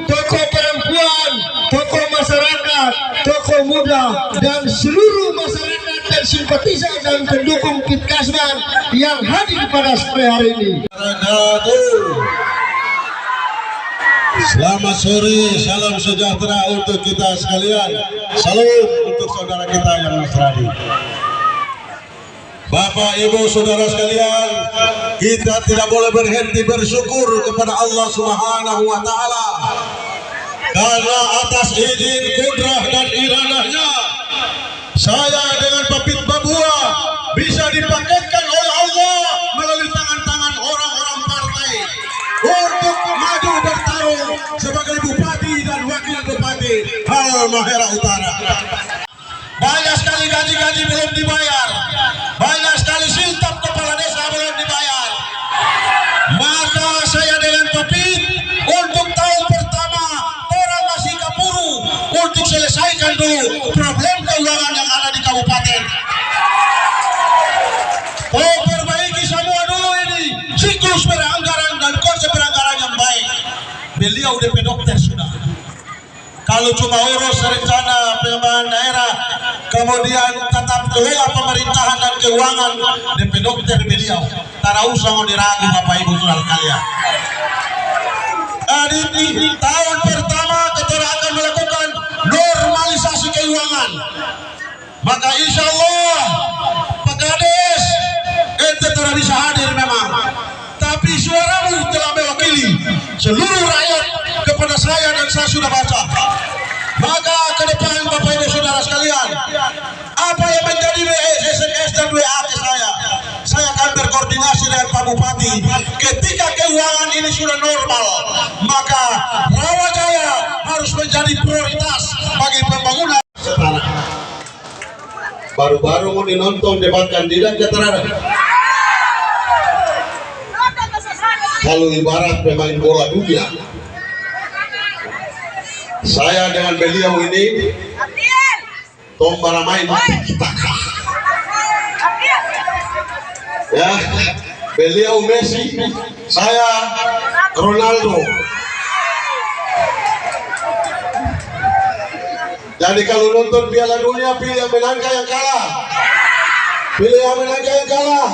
tokoh perempuan, tokoh masyarakat, tokoh muda, dan seluruh masyarakat dan simpatisan dan pendukung Kit Kasman yang hadir pada sore hari ini. Selamat sore, salam sejahtera untuk kita sekalian. Salam untuk saudara kita yang Nasrani. Bapak, Ibu, saudara sekalian, kita tidak boleh berhenti bersyukur kepada Allah Subhanahu wa Ta'ala, karena atas izin, kudrah dan iradahnya saya dengan Papit Babua bisa dipaketkan oleh Allah melalui tangan-tangan orang-orang partai untuk maju bertarung sebagai Bupati dan Wakil Bupati Halmahera Utara. Banyak sekali gaji-gaji belum dibayar, banyak sekali siltap kepala desa belum dibayar. Maka saya dengan Papit untuk tahun pertama orang masih kapuru untuk selesaikan dulu problem keuangan yang ada di kabupaten. Perbaiki semua dulu ini siklus beranggaran dan konsep beranggaran yang baik. Beliau DP dokter sudah. Kalau cuma urus rencana pengembangan daerah, kemudian tetap kelola pemerintahan dan keuangan, DP dokter beliau. Tak usah mau diragu Bapak Ibu saudara kalian. Di tahun pertama kita akan melakukan normalisasi keuangan. Maka insya Allah Pak Kades ente tidak bisa hadir memang, tapi suaramu telah mewakili seluruh rakyat kepada saya dan saya sudah baca. Maka ke depan Bapak Ibu saudara sekalian, apa yang menjadi SMS dan WA saya akan berkoordinasi dengan Pak Bupati. Ketika keuangan ini sudah normal, maka Rawajaya harus menjadi prioritas bagi pembangunan setara. Baru-baru mau dinonton debat kandidat keterada. Kalau ibarat pemain bola dunia, saya dengan beliau ini tombara main tiki-taka. Ya, beliau Messi, saya Ronaldo. Jadi kalau nonton Piala Dunia, pilih yang menangkan yang kalah. Pilih yang menangkan yang kalah.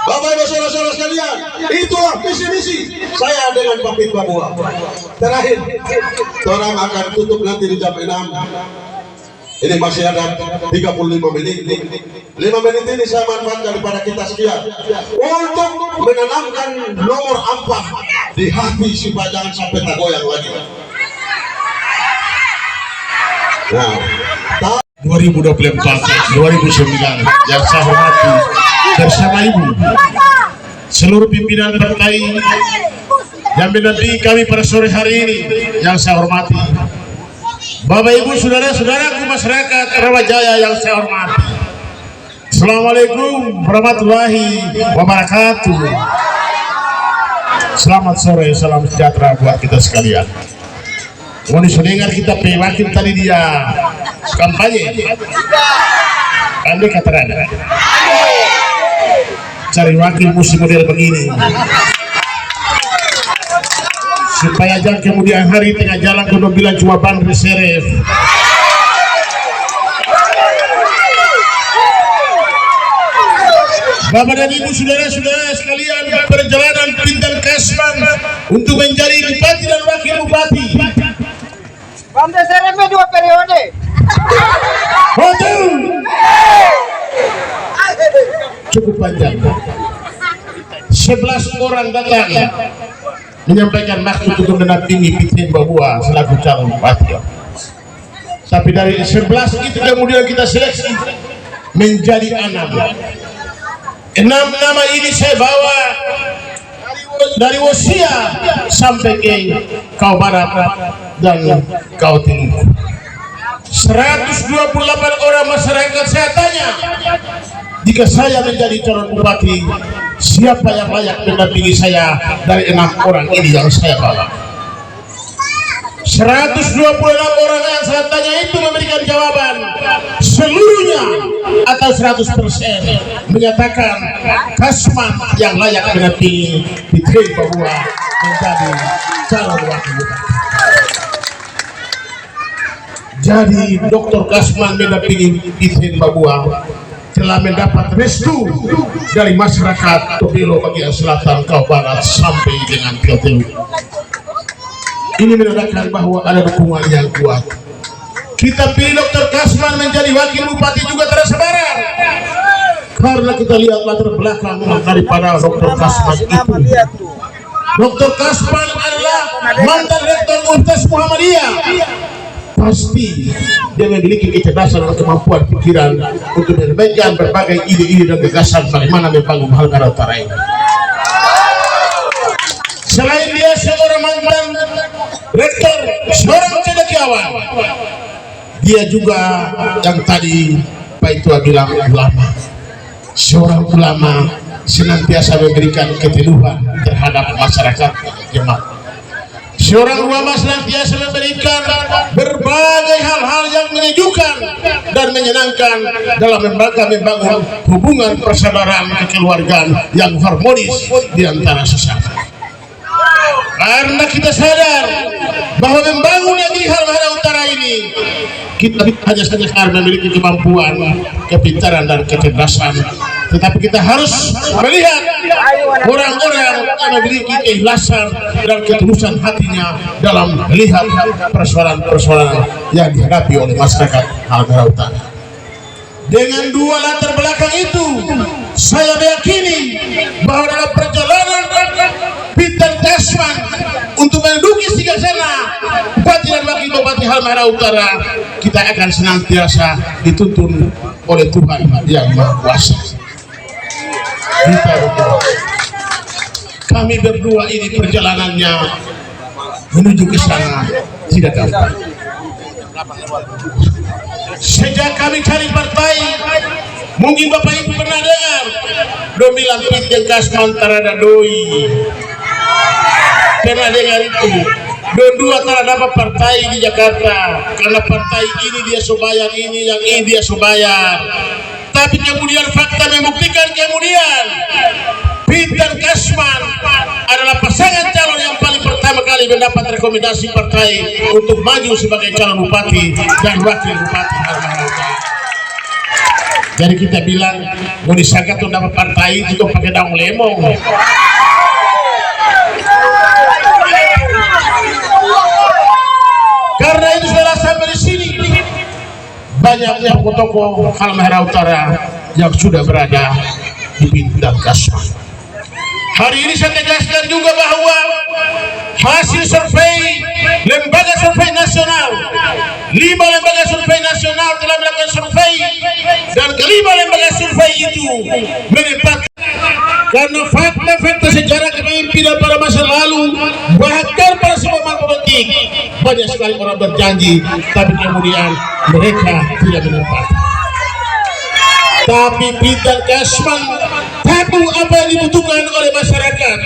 Bapak Ibu saudara-saudara sekalian, itulah visi-misi saya dengan Papit Babua. Terakhir, orang akan tutup nanti di jam 6. Ini masih ada 35 menit. 5 menit ini saya manfaatkan daripada kita sekian untuk menanamkan nomor 4 di hati supaya jangan sampai tak goyang lagi. Nah, 2024, 2009 yang saya hormati bersama Ibu seluruh pimpinan partai yang mendampingi kami pada sore hari ini yang saya hormati, Bapak Ibu saudara-saudaraku masyarakat Rawajaya yang saya hormati. Assalamualaikum warahmatullahi wabarakatuh. Selamat sore, salam sejahtera buat kita sekalian. Mau dengar kita wakil tadi dia kampanye, Anda katakan cari wakil musim model begini supaya jangan kemudian hari tengah jalan kau bilang cuma ban reserve. Bapak dan Ibu saudara-saudara sekalian, perjalanan Pintar Kasman untuk menjadi bupati dan wakil bupati. Ban reserve 2 periode. Betul. Cukup panjang. 11 orang datang menyampaikan maksud untuk mendampingi Papit Babua selaku calon bupati. Tapi dari 11 itu kemudian kita seleksi menjadi 6 nama ini saya bawa dari Wosia sampai ke Kau Barat dan Kau Timur. 128 orang masyarakat saya tanya, jika saya menjadi calon bupati, siapa yang layak mendampingi saya dari 6 orang ini yang saya bawa? 126 orang yang saya tanya itu memberikan jawaban seluruhnya atau 100% menyatakan Kasman yang layak mendampingi Fitri Babua menjadi calon wakil bupati. Jadi Dr. Kasman mendampingi Fitri Babua telah mendapat restu dari masyarakat Tobelo bagian selatan, Kau Barat sampai dengan Tiotelu. Ini menandakan bahwa ada dukungan yang kuat. Kita pilih Dr. Kasman menjadi wakil bupati juga terasa barang, karena kita lihat latar belakang daripada Dr. Kasman itu. Dr. Kasman adalah mantan rektor Universitas Muhammadiyah. Pasti dia memiliki kecerdasan dan kemampuan pikiran untuk menyampaikan berbagai ide-ide dan gagasan bagaimana membangun Halmahera Utara ini. Selain dia seorang mantan rektor, seorang cendekiawan, dia juga yang tadi Pak Itua bilang ulama. Seorang ulama senantiasa memberikan keteduhan terhadap masyarakat jemaat. Seorang ulama senantiasa memberikan berbagai hal-hal yang menyejukkan dan menyenangkan dalam membangun hubungan persaudaraan kekeluargaan yang harmonis di antara sesama. Karena kita sadar bahwa membangun negeri Halmahera Utara ini kita hanya saja memiliki kemampuan, kepintaran dan kecerdasan, tetapi kita harus melihat orang-orang yang memiliki keikhlasan dan ketulusan hatinya dalam melihat persoalan-persoalan yang dihadapi oleh masyarakat Halmahera Utara. Dengan dua latar belakang itu, saya meyakini bahwa dalam perjalanan Peter Kasman untuk menduduki singgasana Bupati dan Wakil Bupati Halmahera Utara, kita akan senantiasa dituntun oleh Tuhan Yang Maha Kuasa. Kita berdua, kami berdua ini perjalanannya menuju ke sana tidak gampang. Sejak kami cari partai, mungkin Bapak Ibu pernah dengar domilan Peter Kasman terhadap doi. Pernah dengar itu? Dua tak dapat partai di Jakarta karena partai ini dia sobayar, ini yang ini dia sobayar. Tapi kemudian fakta membuktikan kemudian Peter Kasman adalah pasangan calon yang paling pertama kali mendapat rekomendasi partai untuk maju sebagai calon bupati dan wakil bupati Halmahera Utara. Jadi kita bilang mau disangka tuh dapat partai itu pakai daun lemong. Karena itu sudah sampai di sini banyaknya tokoh-tokoh Halmahera Utara yang sudah berada di Peter Kasman. Hari ini saya tegaskan juga bahwa hasil survei lembaga survei nasional, 5 lembaga survei nasional telah melakukan survei dan kelima lembaga survei itu menempatkan karena fakta-fakta sejarah kepemimpinan pada masa lalu, bahkan pada semua politik banyak sekali orang berjanji tapi kemudian mereka tidak menempati. Tapi Peter Kasman tahu apa yang dibutuhkan oleh masyarakat.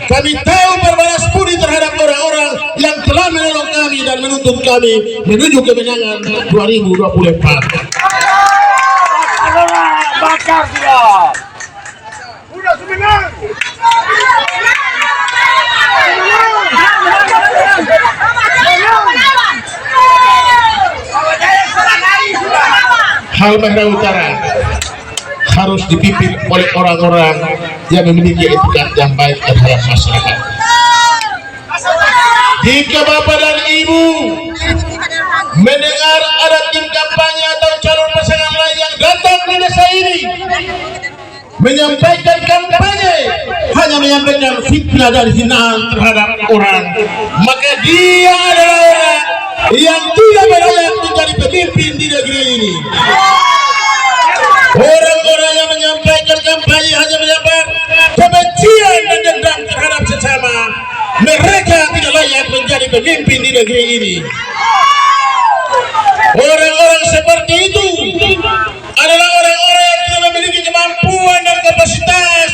Kami tahu berbalas budi terhadap orang-orang yang telah menolong kami dan menuntun kami menuju kemenangan 2024. Bakar dia. Udah semenang. Halmahera Utara harus dipimpin oleh orang-orang yang memiliki etikat yang baik terhadap masyarakat. Jika Bapak dan Ibu mendengar ada tim kampanye atau calon pasangan lain yang datang ke desa ini menyampaikan kampanye, hanya menyampaikan fitnah dan hinaan terhadap orang, maka dia adalah orang yang tidak berlayak menjadi pemimpin di negeri ini. Orang-orang yang menyampaikan kampanye hanya menyebar kebencian dan dendam terhadap sesama, mereka tidak layak menjadi pemimpin di negeri ini. Orang-orang seperti itu adalah orang-orang yang tidak memiliki kemampuan dan kapasitas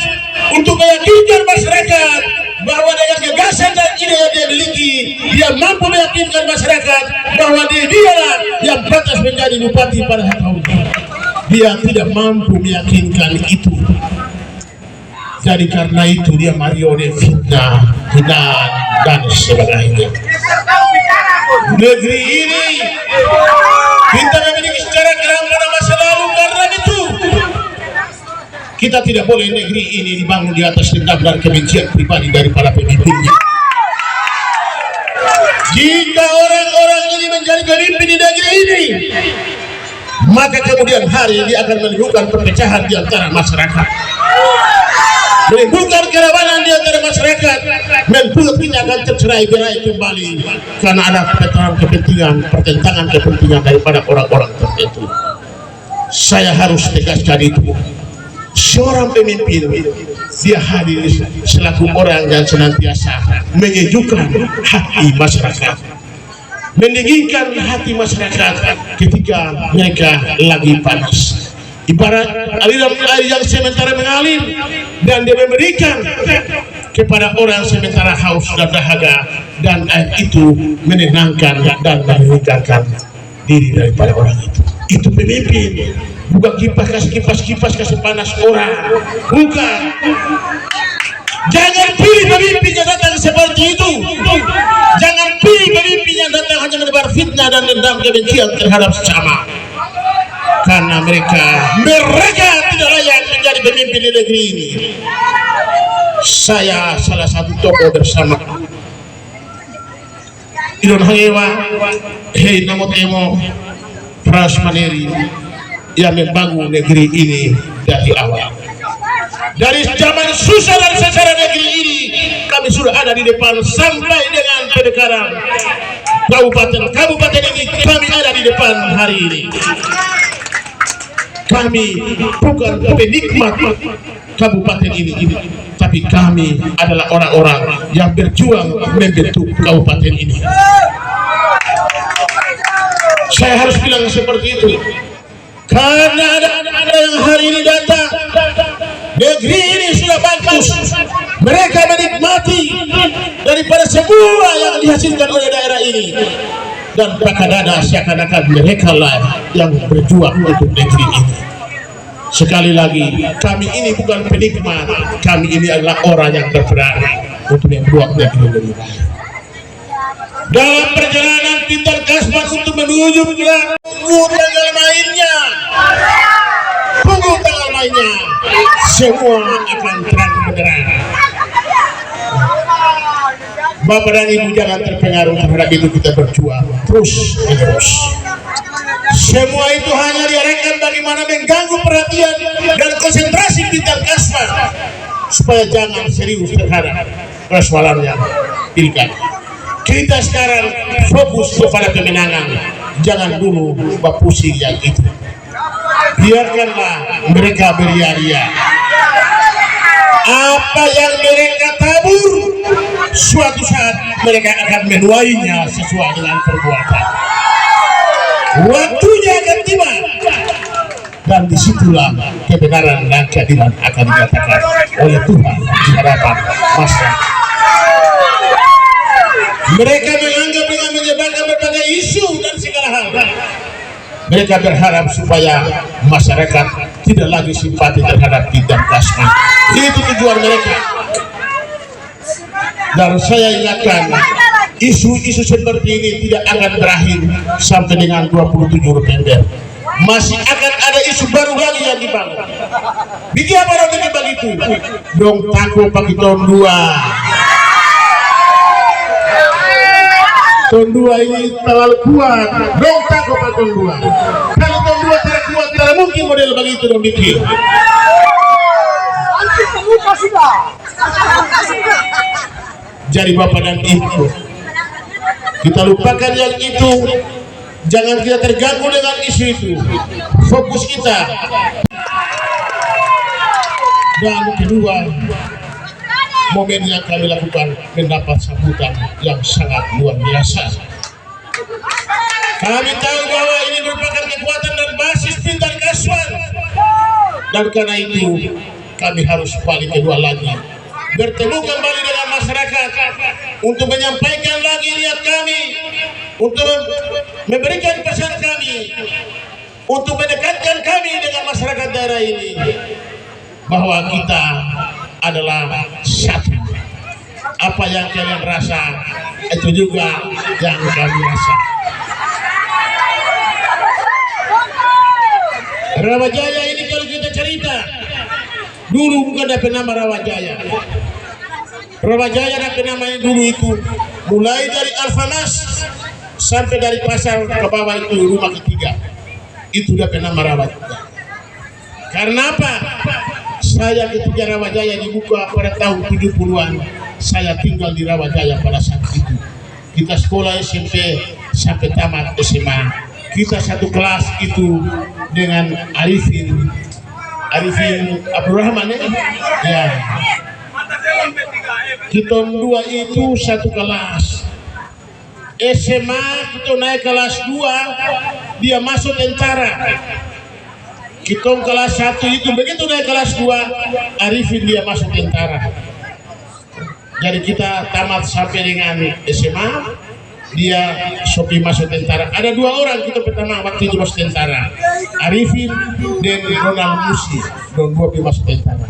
untuk meyakinkan masyarakat bahwa dengan gagasan gagasan dan ide yang dia miliki, dia mampu meyakinkan masyarakat bahwa dialah yang pantas menjadi bupati pada tahun ini. Dia tidak mampu meyakinkan itu. Jadi karena itu dia marionet fitnah, hinaan, dan sebagainya. Negeri ini kita memiliki secara keram pada masa lalu, karena itu kita tidak boleh negeri ini dibangun di atas dendam dan kebencian pribadi daripada pemimpinnya. Jika orang-orang ini menjadi pemimpin di negeri ini, maka kemudian hari dia akan menimbulkan perpecahan di antara masyarakat, menimbulkan kerawanan di antara masyarakat, membuat kita akan tercerai-berai kembali karena ada pertentangan kepentingan daripada orang-orang tertentu. Saya harus tegaskan itu. Seorang pemimpin, dia hadir selaku orang yang senantiasa menyejukkan hati masyarakat, mendinginkan hati masyarakat ketika mereka lagi panas. Ibarat aliran air yang sementara mengalir dan dia memberikan kepada orang sementara haus dan dahaga, dan air itu menenangkan dan meninggalkan diri daripada orang itu. Itu pemimpin, bukan kipas kasih panas orang, bukan. Jangan pilih pemimpin yang datang seperti itu. Jangan pilih pemimpin yang datang hanya menebar fitnah dan dendam kebencian terhadap sesama. Karena mereka tidak layak menjadi pemimpin di negeri ini. Saya salah satu tokoh bersama Idon Hangewa, Hei Namo Temo, Pras Maneri yang membangun negeri ini dari awal. Dari zaman susah dan secara negeri ini, kami sudah ada di depan sampai dengan pendekaran kabupaten ini, kami ada di depan hari ini. Kami bukan penikmat kabupaten ini, tapi kami adalah orang-orang yang berjuang membentuk kabupaten ini. Saya harus bilang seperti itu karena ada yang hari ini datang. Negeri ini sudah bagus, mereka menikmati daripada semua yang dihasilkan oleh daerah ini, dan pakadada seakan-akan mereka lah yang berjuang untuk negeri ini. Sekali lagi, kami ini bukan penikmat, kami ini adalah orang yang berperan untuk membuat negeri lebih baik. Dalam perjalanan Pintar Kasman untuk menuju tanggal mainnya, tanggal mainnya, semua akan terang benderang. Bapak dan Ibu jangan terpengaruh terhadap itu, kita berjuang terus menerus. Semua itu hanya diarahkan bagaimana mengganggu perhatian dan konsentrasi Pintar Kasman supaya jangan serius terhadap persoalan yang pilkada. Kita sekarang fokus kepada kemenangan, jangan dulu pusing yang itu. Biarkanlah mereka beria-ria. Apa yang mereka tabur, suatu saat mereka akan menuainya sesuai dengan perbuatan. Waktunya akan tiba, dan disitulah kebenaran dan keadilan akan dinyatakan oleh Tuhan di hadapan masyarakat. Mereka menganggap dengan menyebarkan berbagai isu dan segala hal. Mereka berharap supaya masyarakat tidak lagi simpati terhadap Pintar Kasman. Itu tujuan mereka. Dan saya ingatkan, isu-isu seperti ini tidak akan berakhir sampai dengan 27 November. Masih akan ada isu baru lagi yang dibangun. Bikin apa dong begitu? Dong takut pakai tahun 2. Tahun 2 ini terlalu kuat. Dong takut pakai tahun 2. Kalau tahun 2 tidak kuat, tidak mungkin model begitu dong bikin. Jadi Bapak dan Ibu, kita lupakan yang itu. Jangan kita terganggu dengan isu itu. Fokus kita. Dan kedua, momen yang kami lakukan mendapat sambutan yang sangat luar biasa. Kami tahu bahwa ini merupakan kekuatan dan basis Pintar Kasman. Dan karena itu kami harus balik kedua lagi, bertemu kembali dengan masyarakat untuk menyampaikan lagi niat kami, untuk memberikan pesan kami, untuk mendekatkan kami dengan masyarakat daerah ini, bahwa kita adalah satu. Apa yang kalian rasa, itu juga yang kami rasa. Rawajaya ini kalau kita cerita, dulu bukan ada nama Rawajaya. Rawajaya ada namanya dulu itu mulai dari Alfanas sampai dari pasar ke bawah itu rumah ketiga. Itu udah nama Rawajaya. Karena apa? Saya ketika Rawajaya dibuka pada tahun 70-an, saya tinggal di Rawajaya pada saat itu. Kita sekolah SMP sampai tamat SMA. Kita satu kelas itu dengan Arifin Abdurrahman ya. Kita dua itu satu kelas. SMA kita naik kelas 2, dia masuk tentara. Kita kelas 1 itu begitu naik kelas 2, Arifin dia masuk tentara. Jadi kita tamat sampai dengan SMA, dia Sopi masuk tentara. Ada 2 orang kita pertama waktu itu masuk tentara, Arifin dan Ronald Musi, dan 2 masuk tentara.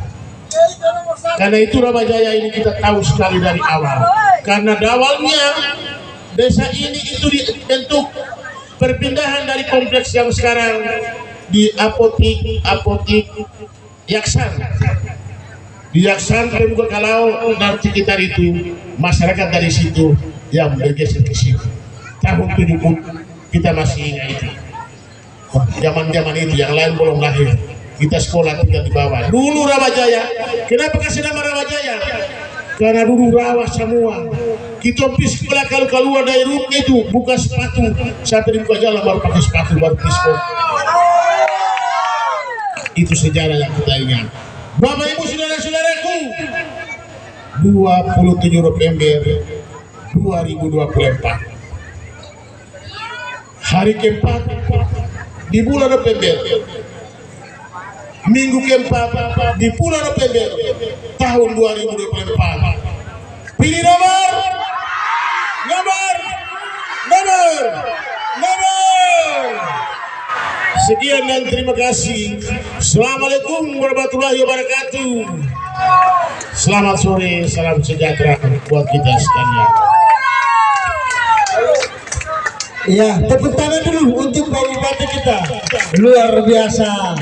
Karena itu Rawajaya ini kita tahu sekali dari awal. Karena awalnya desa ini itu dibentuk perpindahan dari kompleks yang sekarang di apotik Yaksan. Di Yaksan Pembuka Kalau dan sekitar itu masyarakat dari situ yang bergeser ke sini. Tahun 70 kita masih ingat itu. Zaman-zaman itu yang lain belum lahir. Kita sekolah tinggal di bawah. Dulu Rawajaya. Kenapa kasih nama Rawajaya? Karena dulu rawa semua. Kita pergi sekolah kalau keluar dari rumah itu buka sepatu sampai dibuka jalan baru pakai sepatu baru pergi sekolah. Itu sejarah yang kita ingat. Bapak Ibu saudara-saudaraku, 27 November 2024, hari keempat di bulan November, minggu keempat di bulan November tahun 2024. Pilih nomor. Sekian dan terima kasih. Assalamualaikum warahmatullahi wabarakatuh. Selamat sore, salam sejahtera buat kita sekalian. Ya, tepuk tangan dulu untuk Bapak Bupati kita. Luar biasa.